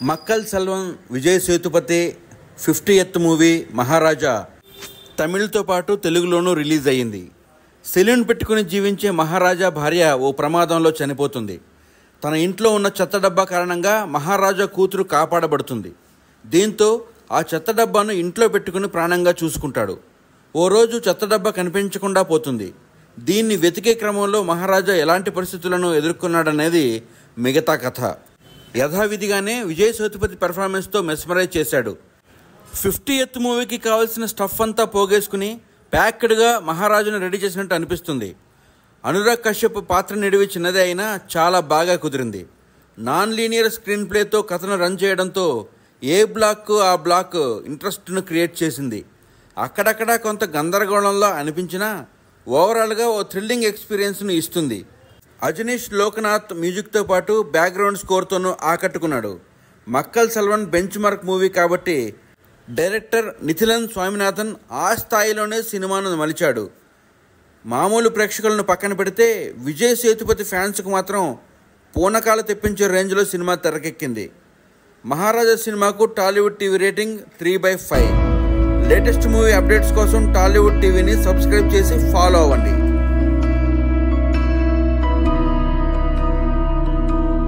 Makkal Selvam Vijay Sethupathi 50th movie మహారాజా తమిళ్తో పాటు తెలుగులోనూ release అయ్యింది. Salon పెట్టుకుని జీవించే మహారాజా భార్య ఓ ప్రమాదంలో చనిపోతుంది. తన ఇంట్లో ఉన్న చెత్త డబ్బా కారణంగా మహారాజా కూతురు కాపాడబడుతుంది. దీంతో ఆ చెత్త డబ్బాను ఇంట్లో పెట్టుకుని ప్రాణంగా చూసుకుంటాడు. ఓ రోజు చెత్త డబ్బా కనిపించకుండా పోతుంది. దీన్ని వెతికే క్రమంలో మహారాజా ఎలాంటి పరిస్థితులను ఎదుర్కొన్నాడనేది మిగతా కథ. యథావిధిగానే విజయ్ సేతుపతి పెర్ఫార్మెన్స్తో మెస్మరైజ్ చేశాడు. 50th మూవీకి కావాల్సిన స్టఫ్ అంతా పోగేసుకుని ప్యాక్డ్గా మహారాజును రెడీ చేసినట్టు అనిపిస్తుంది. అనురాగ్ కశ్యప్ పాత్ర నిడివి చిన్నదే అయినా చాలా బాగా కుదిరింది. నాన్ లీనియర్ స్క్రీన్ ప్లేతో కథను రన్ చేయడంతో ఏ బ్లాక్ ఆ బ్లాక్ ఇంట్రెస్ట్ను క్రియేట్ చేసింది. అక్కడక్కడ కొంత గందరగోళంలో అనిపించినా ఓవరాల్గా ఓ థ్రిల్లింగ్ ఎక్స్పీరియన్స్ను ఇస్తుంది. అజనీష్ లోకనాథ్ మ్యూజిక్తో పాటు బ్యాక్గ్రౌండ్ స్కోర్తోనూ ఆకట్టుకున్నాడు. Makkal Selvan benchmark movie కాబట్టి డైరెక్టర్ నిథిలన్ స్వామినాథన్ ఆ స్థాయిలోనే సినిమాను మలిచాడు. మామూలు ప్రేక్షకులను పక్కన పెడితే విజయ్ సేతుపతి ఫ్యాన్స్కు మాత్రం పూనకాలు తెప్పించే రేంజ్లో సినిమా తెరకెక్కింది. మహారాజా సినిమాకు Tollywood TV rating 3/5. Latest movie updates కోసం టాలీవుడ్ టీవీని సబ్స్క్రైబ్ చేసి ఫాలో అవ్వండి.